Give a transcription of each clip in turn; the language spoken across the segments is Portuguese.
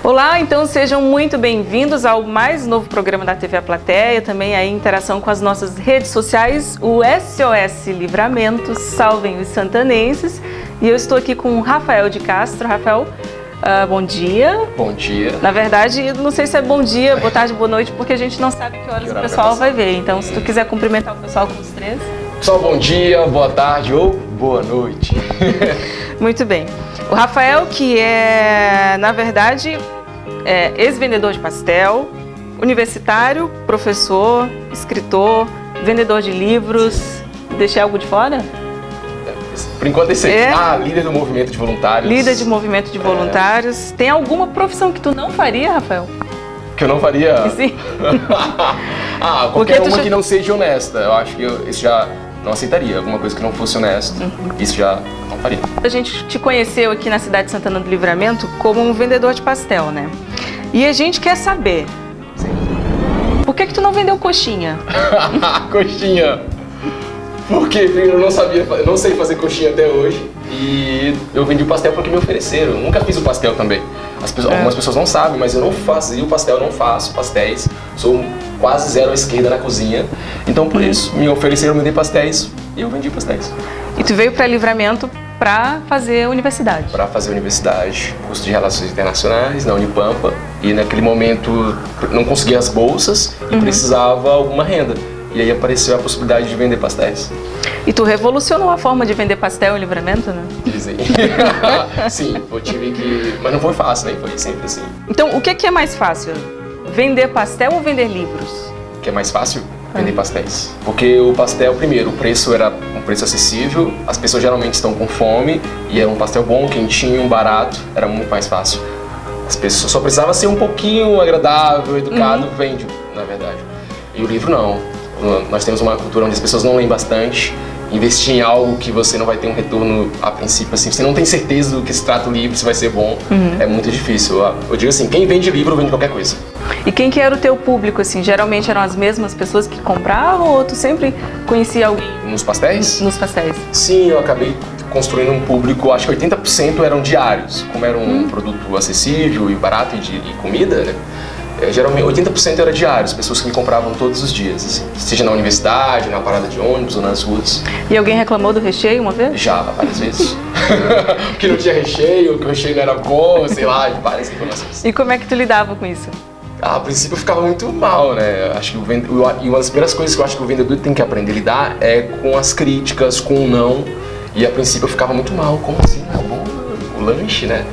Olá, então sejam muito bem-vindos ao mais novo programa da TV A Plateia, também a interação com as nossas redes sociais, o SOS Livramento, salvem os santanenses. E eu estou aqui com o Rafael de Castro. Rafael, bom dia. Bom dia. Na verdade, não sei se é bom dia, boa tarde, boa noite, porque a gente não sabe que horas o pessoal vai ver. Então, se tu quiser cumprimentar o pessoal com os três. Pessoal, bom dia, boa tarde ou boa noite. Muito bem. O Rafael, que é, na verdade, ex-vendedor de pastel, universitário, professor, escritor, vendedor de livros. Deixei algo de fora? Por enquanto é isso aí. Líder do movimento de voluntários. Líder de movimento de voluntários. Tem alguma profissão que tu não faria, Rafael? Que eu não faria? Sim. Qualquer uma que não seja honesta. Eu acho que isso já não aceitaria. Alguma coisa que não fosse honesta, isso já não faria. A gente te conheceu aqui na cidade de Santana do Livramento como um vendedor de pastel, né? E a gente quer saber, por que tu não vendeu coxinha? Coxinha. Porque primeiro eu não sei fazer coxinha até hoje. E eu vendi o pastel porque me ofereceram. Eu nunca fiz o pastel também. Algumas pessoas não sabem, mas eu não fazia o pastel, eu não faço pastéis. Sou quase zero à esquerda na cozinha. Então por isso me ofereceram vender pastéis e eu vendi pastéis. E tu veio para Livramento para fazer universidade? Para fazer universidade, curso de Relações Internacionais na Unipampa. E naquele momento não conseguia as bolsas e precisava alguma renda. E aí apareceu a possibilidade de vender pastéis. E tu revolucionou a forma de vender pastel em Livramento, né? Dizem. Sim, eu tive que... Mas não foi fácil, né? Foi sempre assim. Então, o que é mais fácil? Vender pastel ou vender livros? O que é mais fácil? Vender pastéis. Porque o pastel, primeiro, o preço era um preço acessível, as pessoas geralmente estão com fome, e era um pastel bom, quentinho, barato, era muito mais fácil. As pessoas só precisavam ser um pouquinho agradável, educado, vende, na verdade. E o livro não. Nós temos uma cultura onde as pessoas não leem bastante. Investir em algo que você não vai ter um retorno a princípio, assim, você não tem certeza do que se trata o livro, se vai ser bom, é muito difícil. Eu digo assim, quem vende livro, vende qualquer coisa. E quem que era o teu público, assim? Geralmente eram as mesmas pessoas que compravam ou tu sempre conhecia alguém? Nos pastéis? Nos pastéis. Sim, eu acabei construindo um público, acho que 80% eram diários. Como era um produto acessível e barato e comida, né? Geralmente 80% era diários, pessoas que me compravam todos os dias, assim, seja na universidade, na parada de ônibus ou nas ruas. E alguém reclamou do recheio uma vez? Já, várias vezes. Que não tinha recheio, que o recheio não era bom, sei lá, várias reclamações. E como é que tu lidava com isso? A princípio eu ficava muito mal, né? Acho que e uma das primeiras coisas que eu acho que o vendedor tem que aprender a lidar é com as críticas, com o não. E a princípio eu ficava muito mal, como assim? Não é bom o lanche, né?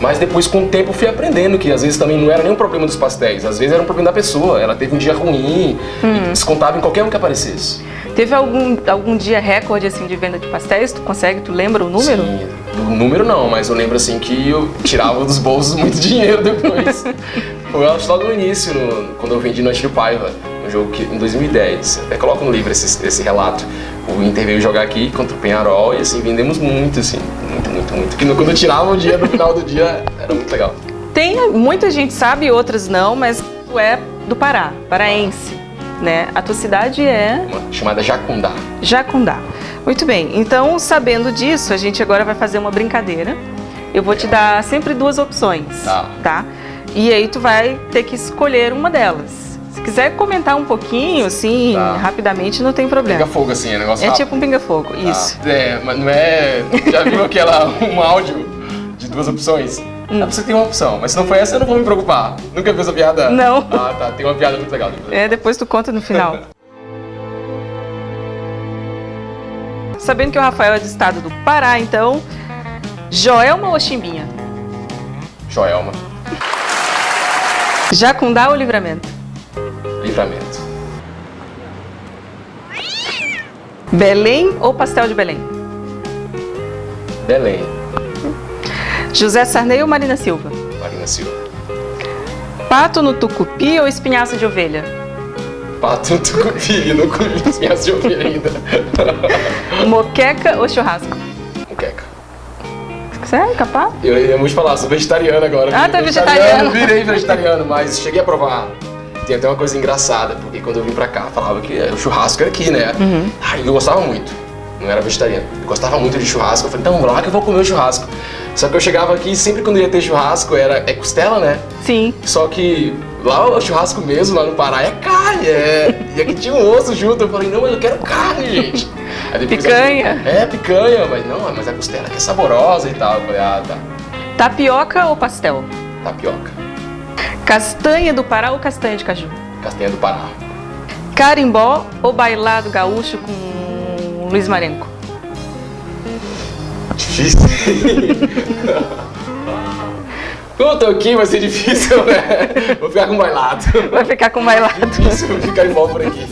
Mas depois, com o tempo, eu fui aprendendo que às vezes também não era nem um problema dos pastéis, às vezes era um problema da pessoa. Ela teve um dia ruim e descontava em qualquer um que aparecesse. Teve algum dia recorde assim de venda de pastéis? Tu lembra o número? Sim, o número não, mas eu lembro assim que eu tirava dos bolsos muito dinheiro depois. Foi logo no início, quando eu vendi no Antílio Paiva, um jogo que em 2010. Até coloco no livro esse relato. O Inter veio jogar aqui contra o Penharol e assim, vendemos muito, assim, muito. Que quando eu tirava o dinheiro no final do dia, era muito legal. Muita gente sabe, outras não, mas tu é do Pará, paraense, né? A tua cidade é... Chamada Jacundá. Jacundá. Muito bem, então sabendo disso, a gente agora vai fazer uma brincadeira. Eu vou te dar sempre duas opções, tá? E aí tu vai ter que escolher uma delas. Se quiser comentar um pouquinho, assim, rapidamente, não tem problema. Pinga-fogo, assim, é negócio rápido. É tipo um pinga-fogo, isso. Mas não é... Já viu um áudio de duas opções? É você tem uma opção, mas se não for essa, eu não vou me preocupar. Nunca viu essa piada? Não. Tá, tem uma piada muito legal. Depois tu conta no final. Sabendo que o Rafael é do estado do Pará, então, Joelma ou Chimbinha? Joelma. Jacundá ou Livramento? Livramento. Belém ou Pastel de Belém? Belém. José Sarney ou Marina Silva? Marina Silva. Pato no tucupi ou espinhaço de ovelha? Pato no tucupi, não comi espinhaço de ovelha ainda. Moqueca ou churrasco? Moqueca. Sério, capaz? Eu ia muito falar, sou vegetariano agora. Tá vegetariano. Virei vegetariano, mas cheguei a provar. Tem até uma coisa engraçada, porque quando eu vim pra cá, falava que o churrasco era aqui, né? Aí eu gostava muito, não era vegetariano. Eu gostava muito de churrasco, eu falei, então vamos lá que eu vou comer o churrasco. Só que eu chegava aqui e sempre quando ia ter churrasco é costela, né? Sim. Só que lá o churrasco mesmo, lá no Pará, é carne, E aqui tinha um osso junto, eu falei, não, mas eu quero carne, gente. Aí depois Picanha? Picanha, mas a costela que é saborosa e tal. Eu falei, tá. Tapioca ou pastel? Tapioca. Castanha do Pará ou castanha de caju? Castanha do Pará. Carimbó ou bailado gaúcho com Luiz Marenco? Difícil. Como eu tô aqui, vai ser difícil, né? Vou ficar com bailado. Vai ficar com bailado. Difícil ficar igual por aqui.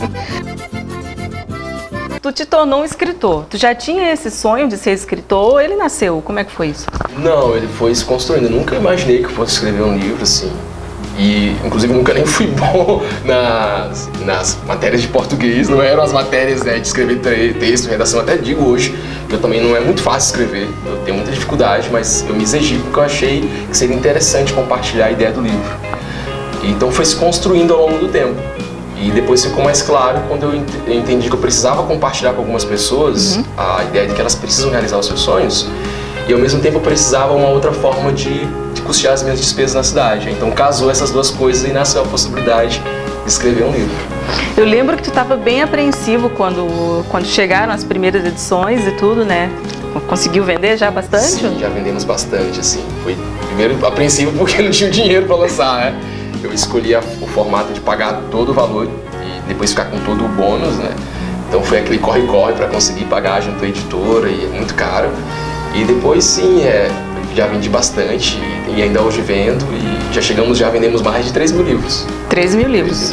Tu te tornou um escritor. Tu já tinha esse sonho de ser escritor ou ele nasceu? Como é que foi isso? Não, ele foi se construindo. Eu nunca imaginei que eu fosse escrever um livro, assim. E, inclusive, nunca nem fui bom nas matérias de português. Não eram as matérias, né, de escrever texto, redação. Até digo hoje que eu também não é muito fácil escrever. Eu tenho muita dificuldade, mas eu me exigi porque eu achei que seria interessante compartilhar a ideia do livro. E, então foi se construindo ao longo do tempo. E depois ficou mais claro quando eu entendi que eu precisava compartilhar com algumas pessoas a ideia de que elas precisam realizar os seus sonhos. E ao mesmo tempo eu precisava uma outra forma de custear as minhas despesas na cidade. Então casou essas duas coisas e nasceu a possibilidade de escrever um livro. Eu lembro que tu estava bem apreensivo quando chegaram as primeiras edições e tudo, né? Conseguiu vender já bastante? Sim, já vendemos bastante, assim. Foi primeiro apreensivo porque não tinha dinheiro para lançar, né? Eu escolhi o formato de pagar todo o valor e depois ficar com todo o bônus, né? Então foi aquele corre-corre para conseguir pagar junto à editora e é muito caro. E depois sim, já vendi bastante e ainda hoje vendo e já vendemos mais de 3 mil livros. 3 mil livros.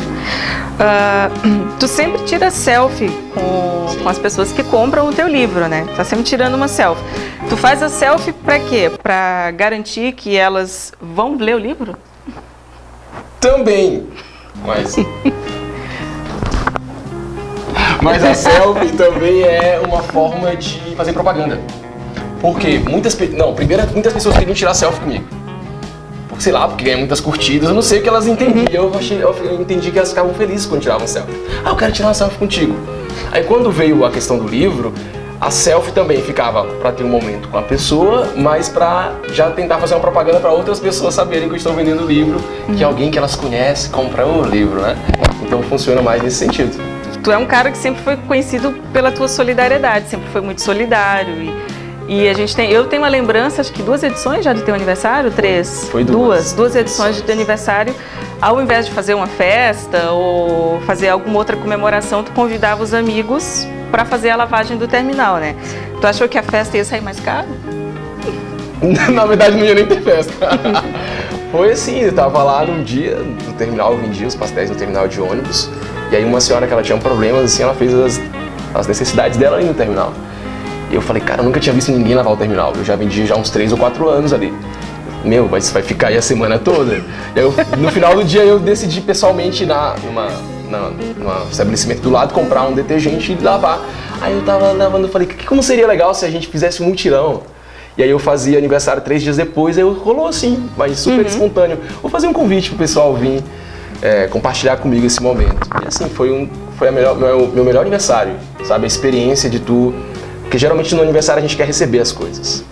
Tu sempre tira selfie com as pessoas que compram o teu livro, né? Tá sempre tirando uma selfie. Tu faz a selfie pra quê? Pra garantir que elas vão ler o livro? Também, mas a selfie também é uma forma de fazer propaganda. Porque muitas pessoas queriam tirar selfie comigo. Porque, sei lá, porque ganha muitas curtidas, eu não sei o que elas entendiam. Eu entendi que elas ficavam felizes quando tiravam selfie. Eu quero tirar uma selfie contigo. Aí quando veio a questão do livro, a selfie também ficava para ter um momento com a pessoa, mas para já tentar fazer uma propaganda para outras pessoas saberem que eu estou vendendo o livro, que alguém que elas conhecem compra o livro, né? Então funciona mais nesse sentido. Tu é um cara que sempre foi conhecido pela tua solidariedade, sempre foi muito solidário e eu tenho uma lembrança, acho que 2 edições já do teu aniversário, 3? Foi duas edições do teu aniversário. Ao invés de fazer uma festa ou fazer alguma outra comemoração, tu convidava os amigos para fazer a lavagem do terminal, né? Tu achou que a festa ia sair mais caro? Na verdade não ia nem ter festa. Foi assim, eu tava lá num dia no terminal, eu vendia os pastéis no terminal de ônibus. E aí uma senhora que ela tinha problemas, assim, ela fez as necessidades dela ali no terminal. E eu falei, cara, eu nunca tinha visto ninguém lavar o terminal. Eu já vendi já uns 3 ou 4 anos ali. Mas vai ficar aí a semana toda. E aí no final do dia eu decidi pessoalmente ir num estabelecimento do lado, comprar um detergente e lavar. Aí eu tava lavando e falei, como seria legal se a gente fizesse um mutirão? E aí eu fazia aniversário 3 dias depois, aí rolou assim, mas super espontâneo. Vou fazer um convite pro pessoal vir compartilhar comigo esse momento. E assim, foi meu melhor aniversário, sabe? A experiência de porque geralmente no aniversário a gente quer receber as coisas.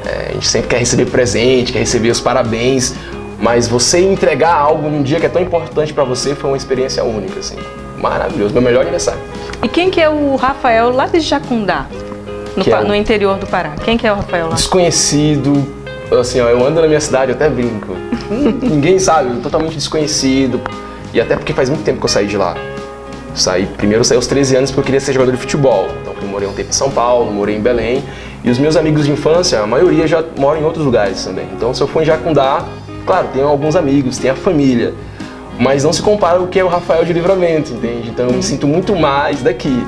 A gente sempre quer receber presente, quer receber os parabéns, mas você entregar algo num dia que é tão importante pra você foi uma experiência única, assim. Maravilhoso, meu melhor aniversário. E quem que é o Rafael lá de Jacundá, no interior do Pará? Quem que é o Rafael lá? Desconhecido, assim, ó, eu ando na minha cidade, eu até brinco. Ninguém sabe, totalmente desconhecido. E até porque faz muito tempo que eu saí de lá. Primeiro eu saí aos 13 anos porque eu queria ser jogador de futebol. Então eu morei um tempo em São Paulo, morei em Belém. E os meus amigos de infância, a maioria já moram em outros lugares também. Então se eu for em Jacundá, claro, tenho alguns amigos, tenho a família. Mas não se compara o que é o Rafael de Livramento, entende? Então eu me sinto muito mais daqui,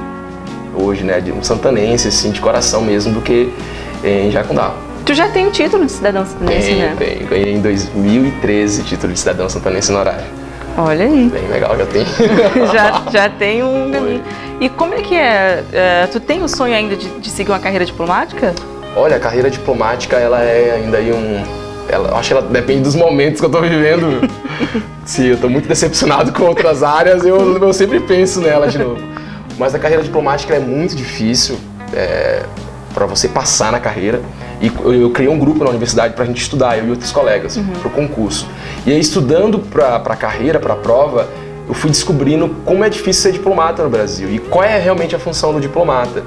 hoje, né? De um santanense, assim, de coração mesmo, do que em Jacundá. Tu já tem o título de cidadão santanense, né? Ganhei em 2013 título de cidadão santanense no horário. Olha aí. Bem legal, já tem. já tem um caminho. E como é que é? Tu tem o sonho ainda de seguir uma carreira diplomática? Olha, a carreira diplomática, ela é ainda aí eu acho que ela depende dos momentos que eu tô vivendo. Se eu tô muito decepcionado com outras áreas, eu sempre penso nela de novo. Mas a carreira diplomática é muito difícil para você passar na carreira. E eu criei um grupo na universidade pra gente estudar, eu e outros colegas, pro concurso. E aí, estudando pra carreira, pra prova, eu fui descobrindo como é difícil ser diplomata no Brasil e qual é realmente a função do diplomata.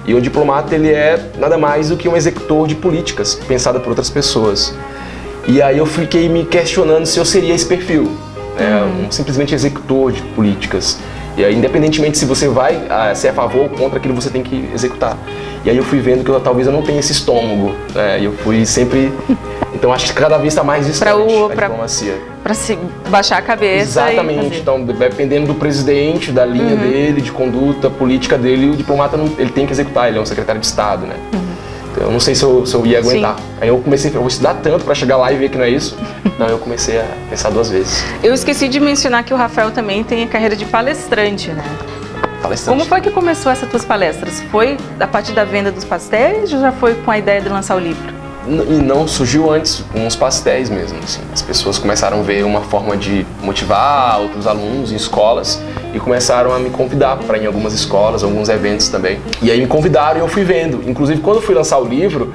E o diplomata, ele é nada mais do que um executor de políticas pensada por outras pessoas. E aí eu fiquei me questionando se eu seria esse perfil, né? Simplesmente executor de políticas. E aí, independentemente se você vai ser a favor ou contra aquilo, você tem que executar. E aí eu fui vendo que talvez eu não tenha esse estômago, né? E eu fui sempre... Então acho que cada vez está mais distante a diplomacia. Para se baixar a cabeça. Exatamente. Então, dependendo do presidente, da linha dele, de conduta política dele, o diplomata ele tem que executar, ele é um secretário de Estado, né? Então, eu não sei se eu ia aguentar. Sim. Aí eu vou estudar tanto para chegar lá e ver que não é isso. Não, eu comecei a pensar 2 vezes. Eu esqueci de mencionar que o Rafael também tem a carreira de palestrante, né? Palestrante. Como foi que começou essas tuas palestras? Foi a partir da venda dos pastéis ou já foi com a ideia de lançar o livro? E não, surgiu antes, com os pastéis mesmo, assim. As pessoas começaram a ver uma forma de motivar outros alunos em escolas e começaram a me convidar para ir em algumas escolas, alguns eventos também. E aí me convidaram e eu fui vendo. Inclusive, quando eu fui lançar o livro,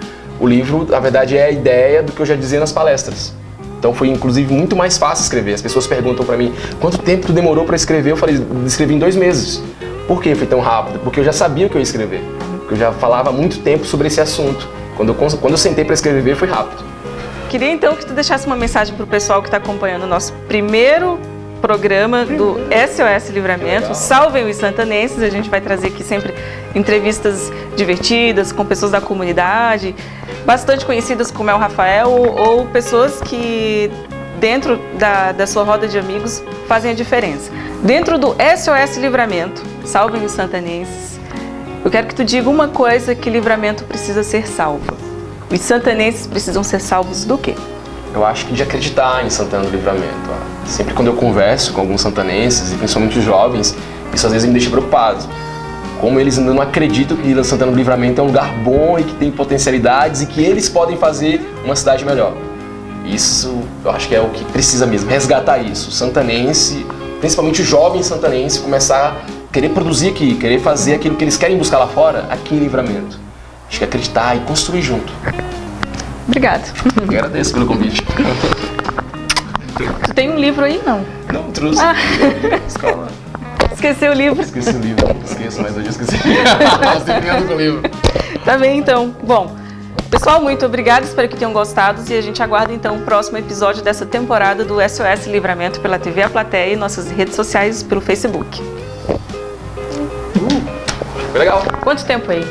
na verdade, é a ideia do que eu já dizia nas palestras. Então foi, inclusive, muito mais fácil escrever. As pessoas perguntam para mim, quanto tempo tu demorou para escrever? Eu falei, escrevi em 2 meses. Por que foi tão rápido? Porque eu já sabia o que eu ia escrever. Porque eu já falava há muito tempo sobre esse assunto. Quando eu sentei para escrever, foi rápido. Queria então que tu deixasse uma mensagem para o pessoal que está acompanhando o nosso primeiro programa do SOS Livramento. Salvem os santanenses. A gente vai trazer aqui sempre entrevistas divertidas com pessoas da comunidade, bastante conhecidas como é o Rafael, ou pessoas que dentro da sua roda de amigos fazem a diferença. Dentro do SOS Livramento, salvem os santanenses. Eu quero que tu diga uma coisa que Livramento precisa ser salva. Os santanenses precisam ser salvos do quê? Eu acho que de acreditar em Santana do Livramento. Sempre quando eu converso com alguns santanenses, e principalmente os jovens, isso às vezes me deixa preocupado. Como eles ainda não acreditam que Santana do Livramento é um lugar bom e que tem potencialidades e que eles podem fazer uma cidade melhor. Isso eu acho que é o que precisa mesmo, resgatar isso. O santanense, principalmente o jovem santanense, começar a querer produzir aqui, querer fazer aquilo que eles querem buscar lá fora, aqui em Livramento. Acho que acreditar e construir junto. Obrigada. Eu agradeço pelo convite. Tu tem um livro aí? Não. Não, trouxe. Escola. Esqueceu o livro? Esqueci o livro. Esqueço, mas hoje eu esqueci. Estou sempre com o livro. Tá bem, então. Bom, pessoal, muito obrigada. Espero que tenham gostado e a gente aguarda então o próximo episódio dessa temporada do SOS Livramento pela TV A Plateia e nossas redes sociais pelo Facebook. Foi legal. Quanto tempo aí?